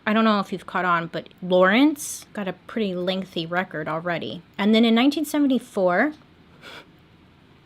I don't know if you've caught on, but Lawrence got a pretty lengthy record already. And then in 1974,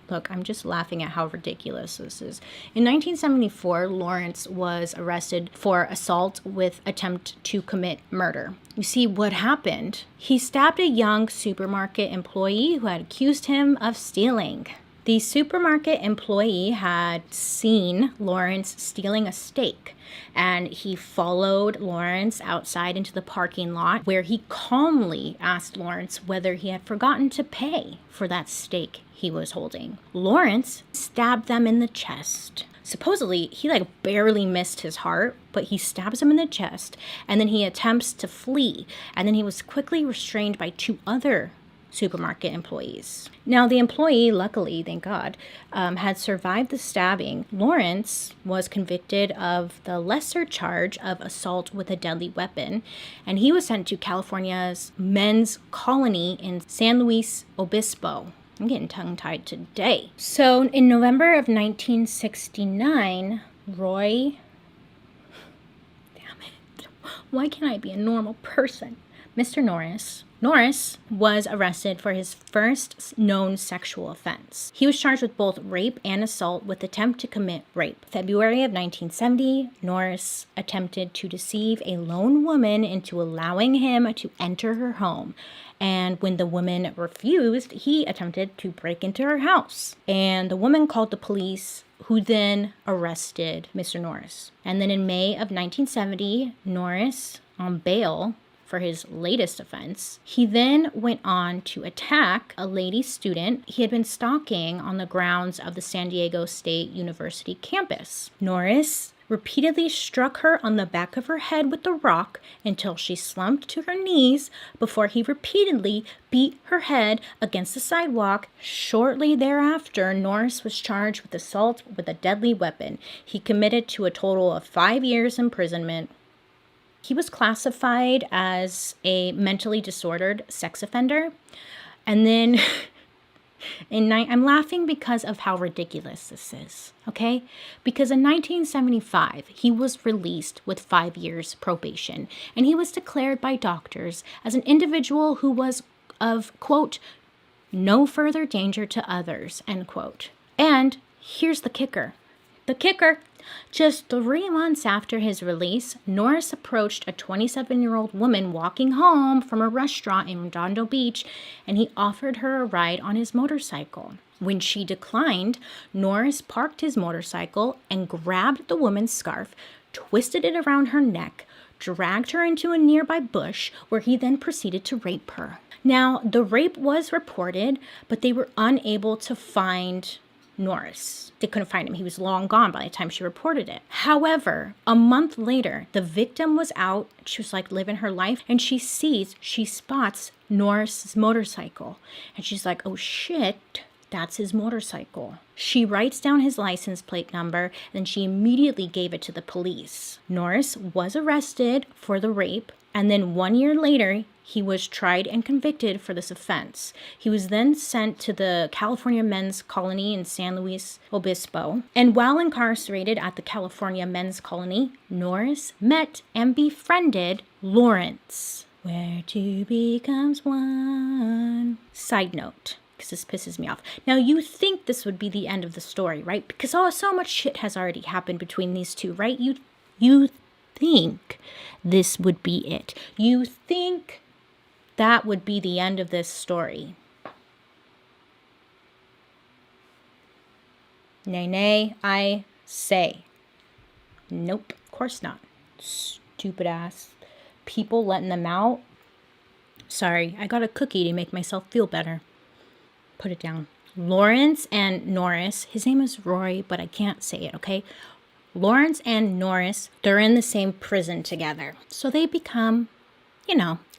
look, I'm just laughing at how ridiculous this is. In 1974, Lawrence was arrested for assault with attempt to commit murder. You see, what happened? He stabbed a young supermarket employee who had accused him of stealing. The supermarket employee had seen Lawrence stealing a steak, and he followed Lawrence outside into the parking lot where he calmly asked Lawrence whether he had forgotten to pay for that steak he was holding. Lawrence stabbed them in the chest. Supposedly, he barely missed his heart, but he stabs him in the chest, and then he attempts to flee, and then he was quickly restrained by 2 other supermarket employees. Now, the employee, luckily, thank God, had survived the stabbing. Lawrence was convicted of the lesser charge of assault with a deadly weapon, and he was sent to California's men's colony in San Luis Obispo. I'm getting tongue-tied today. So, in November of 1969, Roy... Damn it. Why can't I be a normal person? Mr. Norris was arrested for his first known sexual offense. He was charged with both rape and assault with attempt to commit rape. February of 1970, Norris attempted to deceive a lone woman into allowing him to enter her home. And when the woman refused, he attempted to break into her house. And the woman called the police, who then arrested Mr. Norris. And then in May of 1970, Norris, on bail, for his latest offense, he then went on to attack a lady student he had been stalking on the grounds of the San Diego State University campus. Norris repeatedly struck her on the back of her head with a rock until she slumped to her knees before he repeatedly beat her head against the sidewalk. Shortly thereafter, Norris was charged with assault with a deadly weapon. He committed to a total of 5 years imprisonment. He was classified as a mentally disordered sex offender. And then I'm laughing because of how ridiculous this is, okay? Because in 1975, he was released with 5 years probation, and he was declared by doctors as an individual who was of, quote, no further danger to others, end quote. And here's the kicker. The kicker. Just 3 months after his release, Norris approached a 27-year-old woman walking home from a restaurant in Redondo Beach, and he offered her a ride on his motorcycle. When she declined, Norris parked his motorcycle and grabbed the woman's scarf, twisted it around her neck, dragged her into a nearby bush, where he then proceeded to rape her. Now, the rape was reported, but they were unable to find Norris. They couldn't find him. He was long gone by the time she reported it. However, a month later, the victim was out. She was living her life, and she spots Norris's motorcycle. And she's like, oh shit, that's his motorcycle. She writes down his license plate number, and she immediately gave it to the police. Norris was arrested for the rape, and then 1 year later, he was tried and convicted for this offense. He was then sent to the California Men's Colony in San Luis Obispo. And while incarcerated at the California Men's Colony, Norris met and befriended Lawrence. Where two becomes one. Side note, because this pisses me off. Now, you think this would be the end of the story, right? Because so much shit has already happened between these two, right? You think this would be it. You think that would be the end of this story. Nay, I say. Nope, of course not. Stupid ass people letting them out. Sorry, I got a cookie to make myself feel better. Put it down. Lawrence and Norris, his name is Roy, but I can't say it, okay? Lawrence and Norris, they're in the same prison together. So they become,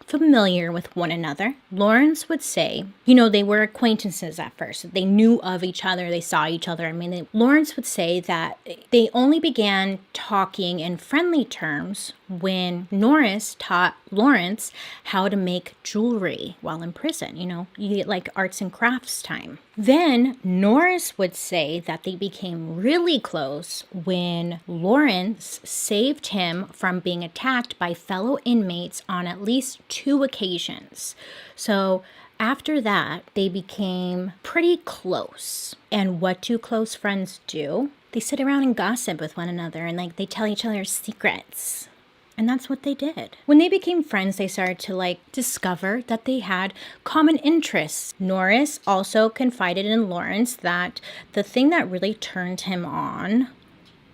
familiar with one another. Lawrence would say, they were acquaintances at first. They knew of each other. They saw each other. Lawrence would say that they only began talking in friendly terms when Norris taught Lawrence how to make jewelry while in prison. You get arts and crafts time. Then Norris would say that they became really close when Lawrence saved him from being attacked by fellow inmates on at least 2 occasions. So after that, they became pretty close. And what do close friends do? They sit around and gossip with one another and they tell each other secrets. And that's what they did. When they became friends, they started to discover that they had common interests. Norris also confided in Lawrence that the thing that really turned him on,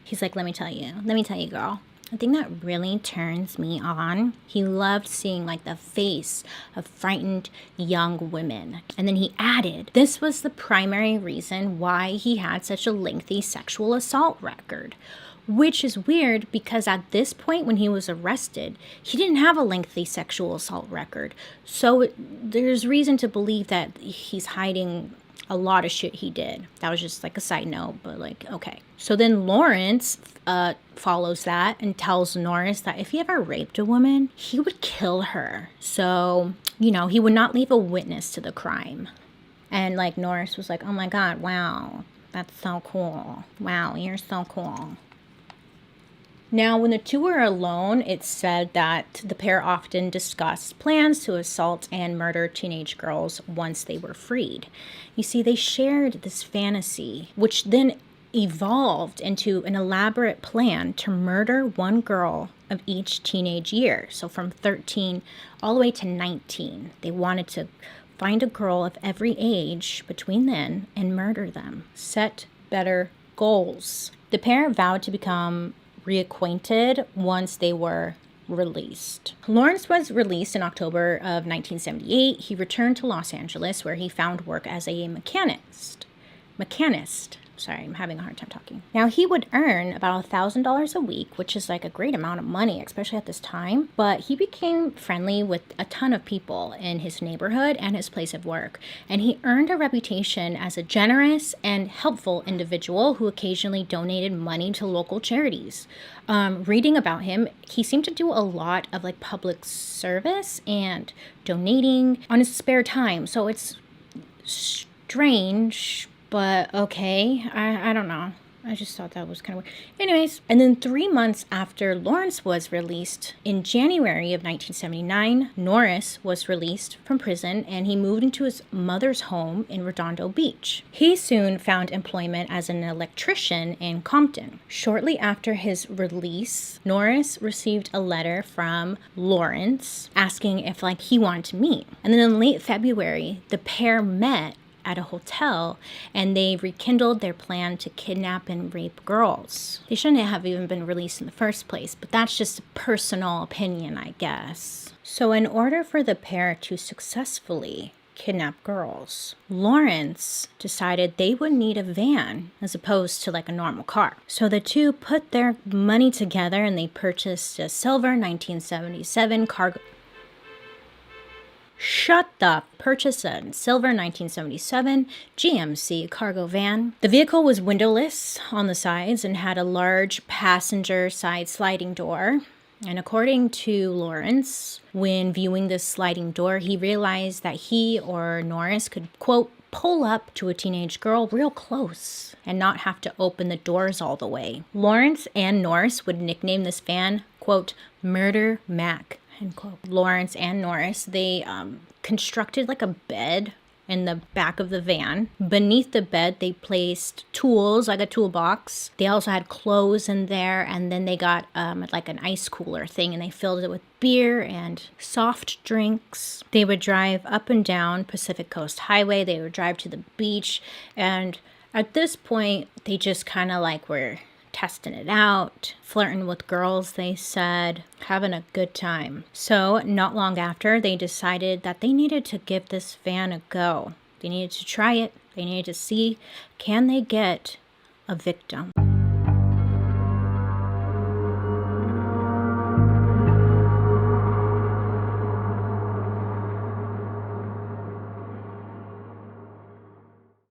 he's like, let me tell you, girl. The thing that really turns me on, he loved seeing the face of frightened young women. And then he added, this was the primary reason why he had such a lengthy sexual assault record. Which is weird because at this point when he was arrested, he didn't have a lengthy sexual assault record. So there's reason to believe that he's hiding a lot of shit he did. That was just a side note, but okay. So then Lawrence follows that and tells Norris that if he ever raped a woman, he would kill her. So, he would not leave a witness to the crime. And Norris was like, oh my God, wow, that's so cool. Wow, you're so cool. Now, when the two were alone, it's said that the pair often discussed plans to assault and murder teenage girls once they were freed. You see, they shared this fantasy, which then evolved into an elaborate plan to murder one girl of each teenage year. So from 13 all the way to 19, they wanted to find a girl of every age between then and murder them. Set better goals. The pair vowed to become reacquainted once they were released. Lawrence was released in October of 1978. He returned to Los Angeles where he found work as a mechanist. Sorry, I'm having a hard time talking. Now, he would earn about $1,000 a week, which is a great amount of money, especially at this time. But he became friendly with a ton of people in his neighborhood and his place of work. And he earned a reputation as a generous and helpful individual who occasionally donated money to local charities. Reading about him, he seemed to do a lot of public service and donating on his spare time. So it's strange, but okay, I don't know. I just thought that was kind of weird. Anyways, and then 3 months after Lawrence was released, in January of 1979, Norris was released from prison and he moved into his mother's home in Redondo Beach. He soon found employment as an electrician in Compton. Shortly after his release, Norris received a letter from Lawrence asking if he wanted to meet. And then in late February, the pair met at a hotel and they rekindled their plan to kidnap and rape girls. They shouldn't have even been released in the first place, but that's just a personal opinion, I guess. So in order for the pair to successfully kidnap girls, Lawrence decided they would need a van as opposed to a normal car. So the two put their money together and they purchased a silver 1977 purchased a silver 1977 GMC cargo van. The vehicle was windowless on the sides and had a large passenger side sliding door. And according to Lawrence, when viewing this sliding door, he realized that he or Norris could, quote, pull up to a teenage girl real close and not have to open the doors all the way. Lawrence and Norris would nickname this van, quote, Murder Mac. Lawrence and Norris, they constructed a bed in the back of the van. Beneath the bed, they placed tools, a toolbox. They also had clothes in there, and then they got an ice cooler thing, and they filled it with beer and soft drinks. They would drive up and down Pacific Coast Highway. They would drive to the beach, and at this point, they just kind of were testing it out, flirting with girls, they said, having a good time. So not long after, they decided that they needed to give this van a go. They needed to try it. They needed to see, can they get a victim?